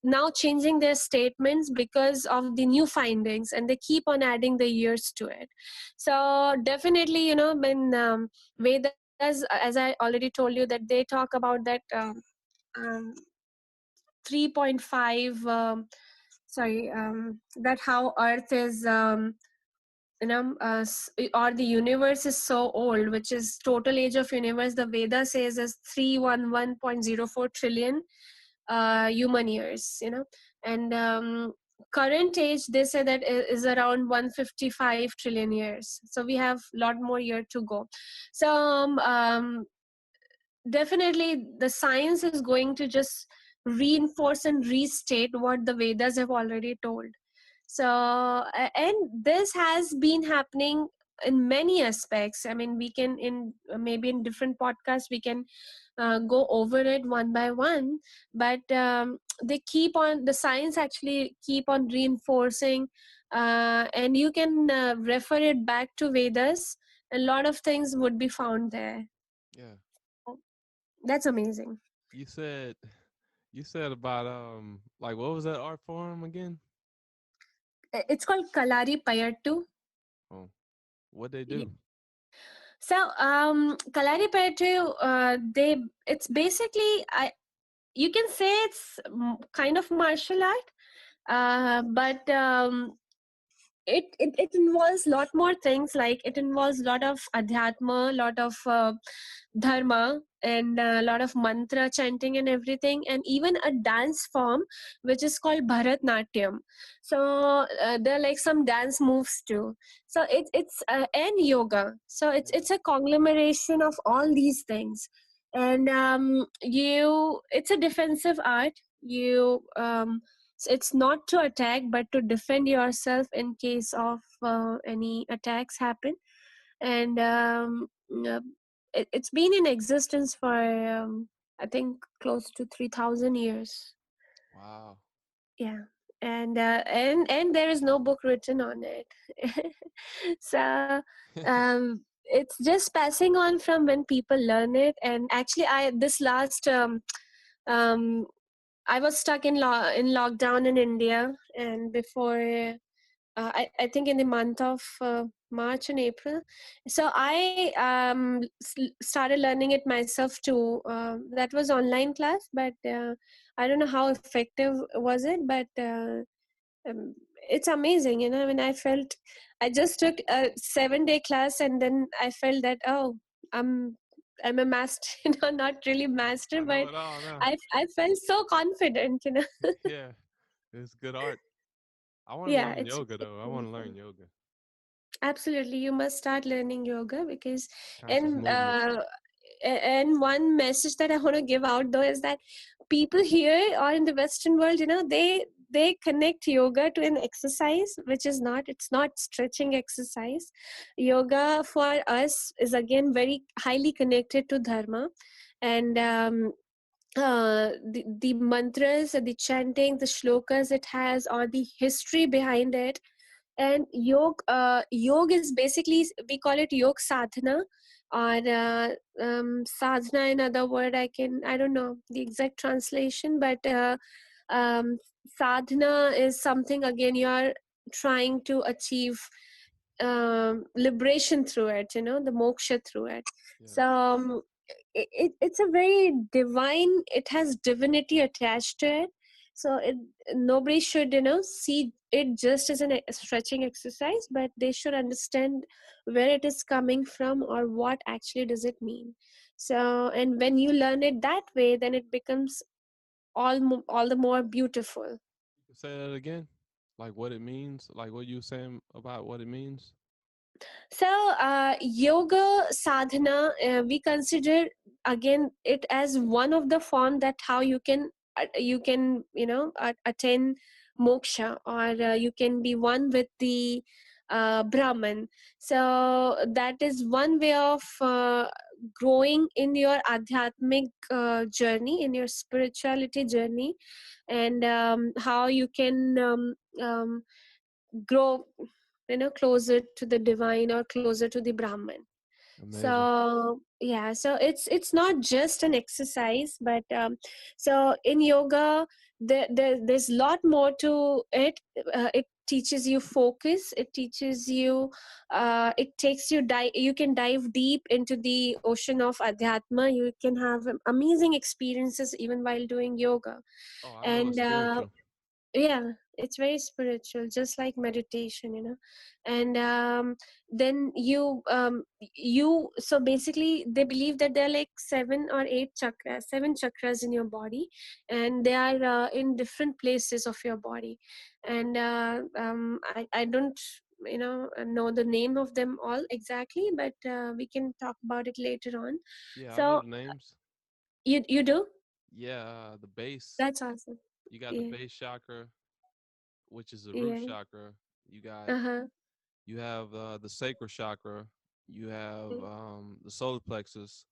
now changing their statements because of the new findings, and they keep on adding the years to it. So definitely, when Vedas, as I already told you, that they talk about that um, 3.5, sorry, that how earth is or the universe is so old, which is total age of universe, the Veda says is 311.04 trillion human years, and current age they say that is around 155 trillion years, so we have a lot more year to go. So definitely the science is going to just reinforce and restate what the Vedas have already told. So and this has been happening in many aspects. I mean, we can in maybe in different podcasts we can go over it one by one, but they keep on, the science actually keep on reinforcing, and you can refer it back to Vedas. A lot of things would be found there. Yeah. That's amazing. You said you said about like what was that art form again? It's called Kalari Payattu. Oh, what they Y- do? So, Kalari Payattu, it's basically, you can say it's kind of martial art, but it involves a lot more things. Like it involves a lot of adhyatma, lot of dharma, and a lot of mantra chanting and everything, and even a dance form which is called Bharatnatyam. So there are like some dance moves too. So and yoga. So Yeah. it's a conglomeration of all these things. And it's a defensive art. It's not to attack but to defend yourself in case of any attacks happen. And uh, it's been in existence for I think close to 3000 years. Wow. Yeah. And there is no book written on it. So it's just passing on from when people learn it. And actually I this last um I was stuck in lockdown in India, and before I think in the month of March and April, so I started learning it myself too. That was online class, but I don't know how effective was it, but it's amazing. I mean, I just took a 7 day class, and then I felt that, oh, I'm I'm a master, not really master, I know but it all now. I felt so confident. Yeah, it's good art. I want to Yeah, learn it's yoga though. I want really to learn fun. yoga. Absolutely, you must start learning yoga because, Conscious and movement. and one message that I want to give out though is that people here or in the Western world, they connect yoga to an exercise, which is not. It's not stretching exercise. Yoga for us is again very highly connected to dharma, and the mantras, the chanting, the shlokas it has, or the history behind it. And yoga is basically, we call it yog sadhana, or sadhana in other word. I don't know the exact translation, but um, sadhana is something, again, you are trying to achieve liberation through it, the moksha through it. Yeah. So it's a very divine, it has divinity attached to it. So nobody should see it just as a stretching exercise, but they should understand where it is coming from or what actually does it mean. So, and when you learn it that way, then it becomes all the more beautiful. You can say that again. Like what it means. Like what you saying about what it means. So, yoga sadhana, we consider again it as one of the form that how you can attain moksha, or you can be one with the Brahman. So that is one way of growing in your adhyatmic journey, in your spirituality journey, and how you can grow closer to the divine or closer to the Brahman. Amazing. So yeah, so it's not just an exercise, but so in yoga there's a lot more to it. It teaches you focus, it teaches you, it takes you you can dive deep into the ocean of adhyatma. You can have amazing experiences even while doing yoga. Oh, I know And it's spiritual. yeah, it's very spiritual, just like meditation, you know. And then you so basically they believe that there are like 7 chakras in your body, and they are in different places of your body. And I don't, know the name of them all exactly, but we can talk about it later on. Yeah, I know So the names. you do. Yeah, the base. That's awesome. You got the Yeah. base chakra, which is the root Yeah. chakra. You got Uh-huh. you have the sacral chakra. You have Mm. the solar plexus.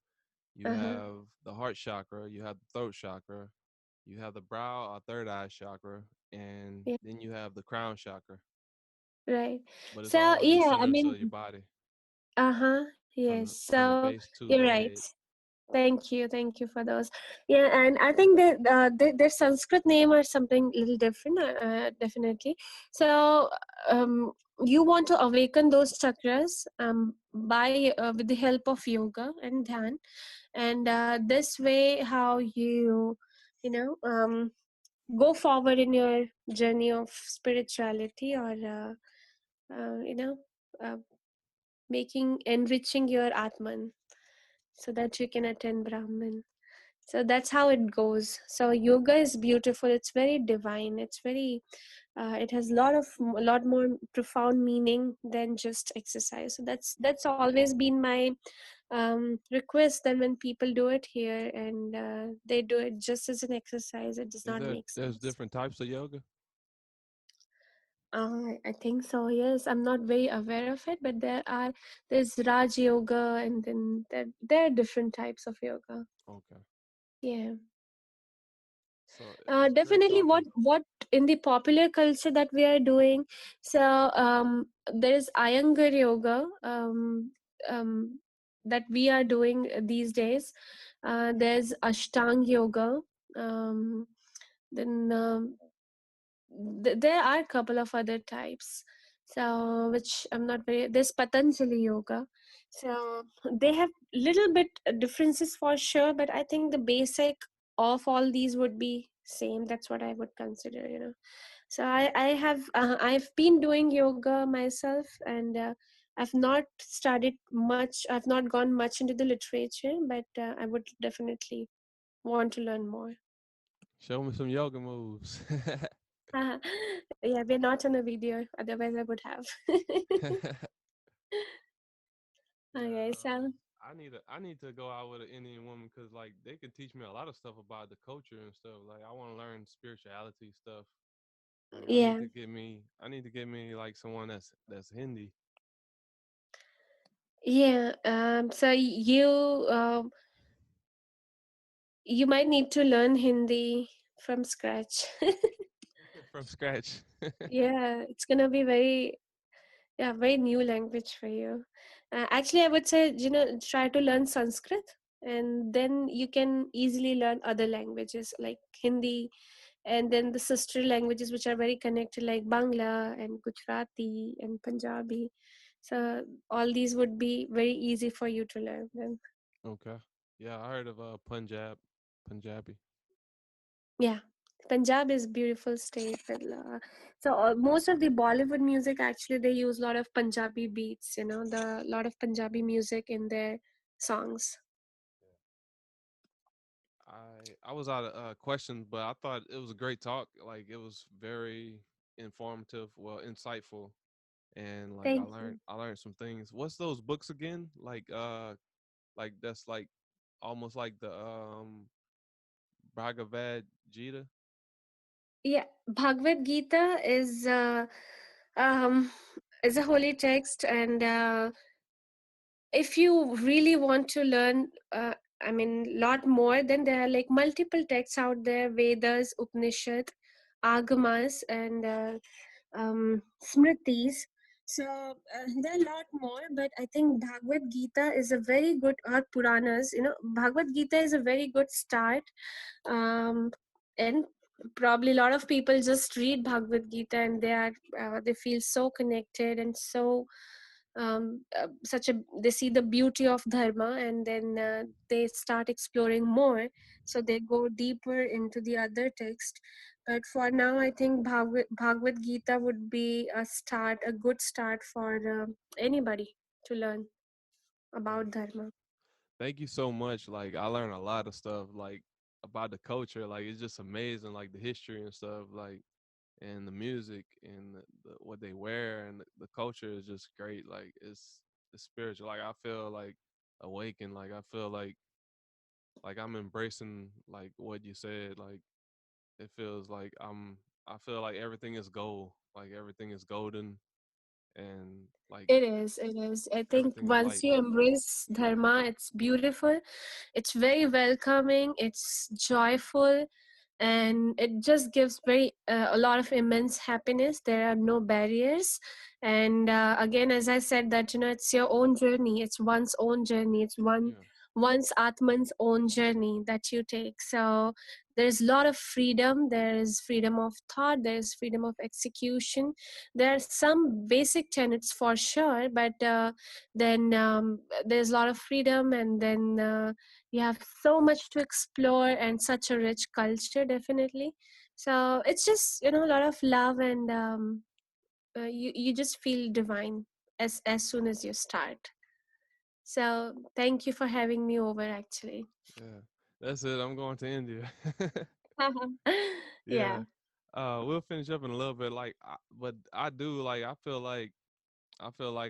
You Uh-huh. have the heart chakra. You have the throat chakra. You have the brow or third eye chakra, and Yeah. then you have the crown chakra. Right. But it's So all in the yeah, I centers of mean, your body, uh-huh. from Yes. the So base to you're the right. head. Thank you for those. Yeah, and I think that their Sanskrit name or something little different, definitely. So you want to awaken those chakras by with the help of yoga and dhyan, and this way, how you know go forward in your journey of spirituality, or you know uh, making enriching your atman, so that you can attend brahman. So that's how it goes. So yoga is beautiful, it's very divine, it's very it has a lot more profound meaning than just exercise. So that's always been my request, that when people do it here, and they do it just as an exercise, it does Is not there make there's sense. different types of yoga? I think so. Yes, I'm not very aware of it, but there's Raj Yoga, and then there are different types of yoga. Okay, Yeah. so it's great Definitely, talking. what in the popular culture that we are doing. So there is Iyengar yoga, um, that we are doing these days. There's Ashtang yoga. Um, then there are a couple of other types, so which I'm not very. There's Patanjali yoga, so they have little bit differences for sure, but I think the basic of all these would be same. That's what I would consider, so I've been doing yoga myself, and I've not studied much, I've not gone much into the literature, but I would definitely want to learn more. Show me some yoga moves. Yeah, we're not on a video. Otherwise, I would have. Yeah, Okay, so I need to go out with an Indian woman because like they could teach me a lot of stuff about the culture and stuff. Like I want to learn spirituality stuff. Like yeah, I need to get me like someone that's Hindi. yeah. So you might need to learn Hindi from scratch. From scratch. Yeah, it's gonna be very new language for you. Actually, I would say, try to learn Sanskrit, and then you can easily learn other languages like Hindi, and then the sister languages which are very connected, like Bangla and Gujarati and Punjabi. So all these would be very easy for you to learn then. Okay. Yeah, I heard of Punjabi. Yeah, Punjab is beautiful state with so most of the Bollywood music, actually they use a lot of Punjabi beats, the lot of Punjabi music in their songs. I was out of questions, but I thought it was a great talk. Like it was very informative, well, insightful, and like Thank you. I learned some things. What's those books again? Like that's like almost like the Bhagavad Gita. Yeah, Bhagavad Gita um is a holy text, and if you really want to learn, I mean, lot more, then there are like multiple texts out there: Vedas, Upanishad, Agamas, and Smritis. So there are a lot more, but I think Bhagavad Gita is a very good, or Puranas. Bhagavad Gita is a very good start, and probably a lot of people just read Bhagavad Gita, and they feel so connected, and so they see the beauty of dharma, and then they start exploring more, so they go deeper into the other text. But for now, I think Bhagavad Gita would be a good start for anybody to learn Yeah. about dharma. Thank you so much. Like I learned a lot of stuff like about the culture. Like it's just amazing, like the history and stuff, like and the music and what they wear and the culture is just great. Like it's spiritual. Like I feel like awakened. Like I feel like I'm embracing like what you said. Like it feels like I feel like everything is gold. Like everything is golden and like It is, it is. I think everything is once light. you embrace dharma, it's beautiful, it's very welcoming, it's joyful, and it just gives a lot of immense happiness. There are no barriers. And again, as I said, that it's your own journey, it's one's own journey, it's Yeah. one's atman's own journey that you take. So there's a lot of freedom, there is freedom of thought, there's freedom of execution. There are some basic tenets for sure, but then there's a lot of freedom, and then you have so much to explore and such a rich culture, definitely. So it's just a lot of love, and you just feel divine as soon as you start. So thank you for having me over, actually. Yeah. That's it. I'm going to India. Yeah. Yeah. We'll finish up in a little bit. But I do like. I feel like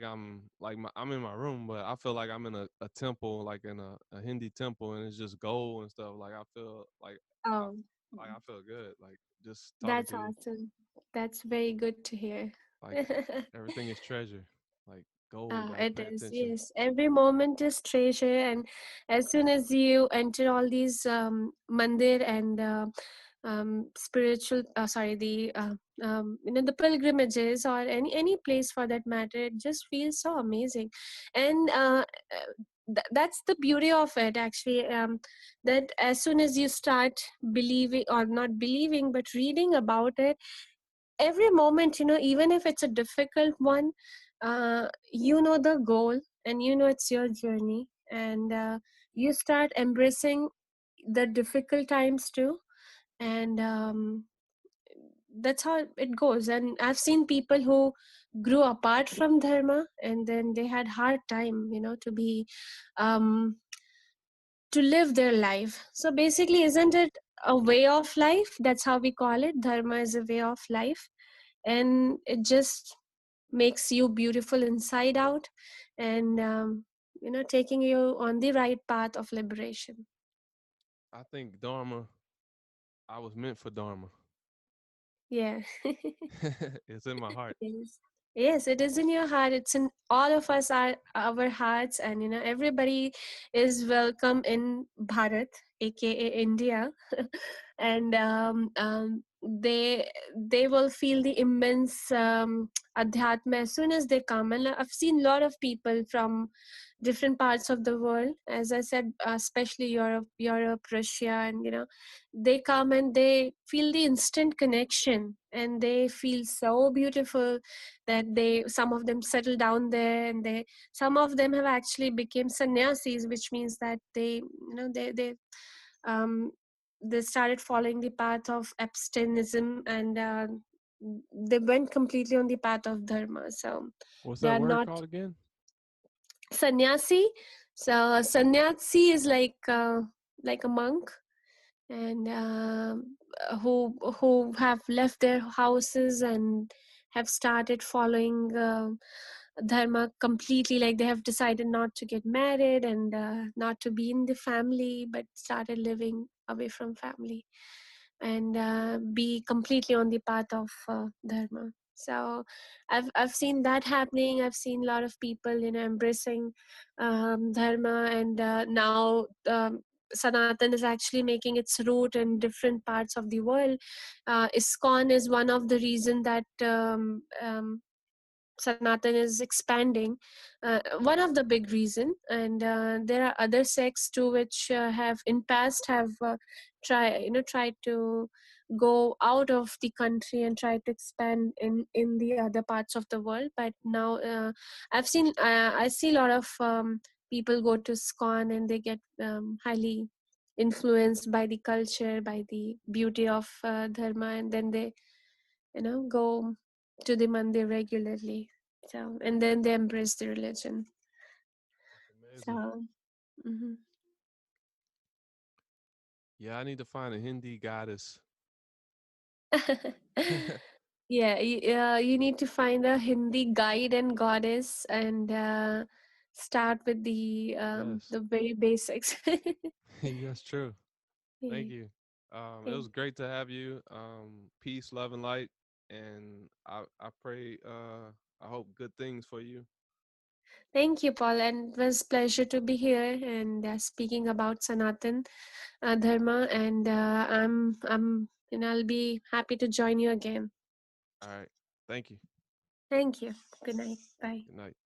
I'm in my room, but I feel like I'm in a temple, like in a Hindi temple, and it's just gold and stuff. Like I feel I Oh, I feel good. Like just talking that's to you. awesome. That's very good to hear. Like everything is treasure. Like gold. Like It pay is, attention. yes. Every moment is treasure, and as soon as you enter all these mandir and spiritual, sorry, the pilgrimages, or any place for that matter, it just feels so amazing. And that's the beauty of it, actually. That as soon as you start believing, or not believing, but reading about it, every moment, even if it's a difficult one, you know the goal, and it's your journey, and you start embracing the difficult times too. And that's how it goes. And I've seen people who grew apart from dharma, and then they had hard time, um to live their life. So basically, isn't it a way of life? That's how we call it. Dharma is a way of life, and it just makes you beautiful inside out, and taking you on the right path of liberation. I think Dharma. I was meant for Dharma. Yeah. It's in my heart. Yes. Yes, it is in your heart. It's in all of us, our hearts, and everybody is welcome in Bharat, aka India, and they will feel the immense adhyatma as soon as they come. And I've seen a lot of people from different parts of the world, as I said, especially Europe, Russia, and they come and they feel the instant connection, and they feel so beautiful that some of them settle down there, and some of them have actually become sannyasis, which means that um they started following the path of abstainism, and they went completely on the path of dharma. So What's they that are word not called again? sannyasi. So sannyasi is like a monk, and who have left their houses and have started following dharma completely. Like they have decided not to get married, and not to be in the family, but started living away from family, and be completely on the path of dharma. So I've seen that happening. I've seen a lot of people embracing dharma, and now Sanatan is actually making its root in different parts of the world. ISKCON is one of the reason that Sanatan is expanding, one of the big reason. And there are other sects too, which have in past have tried to go out of the country and try to expand in the other parts of the world. But now I see a lot of people go to ISKCON, and they get highly influenced by the culture, by the beauty of dharma, and then they, go to the mandir regularly. So, and then they embrace the religion. That's amazing. So, mhm. Yeah, I need to find a Hindi goddess. Yeah, you need to find a Hindi guide and goddess, and start with Yes. the very basics. That's true. Thank Yeah, you. It thank was great to have you. Peace, love, and light. And I pray, I hope good things for you. thank you, Paul, and it was pleasure to be here and speaking about Sanatan Dharma, and I'll be happy to join you again. All right. Thank you. Thank you. Good night. Bye. Good night.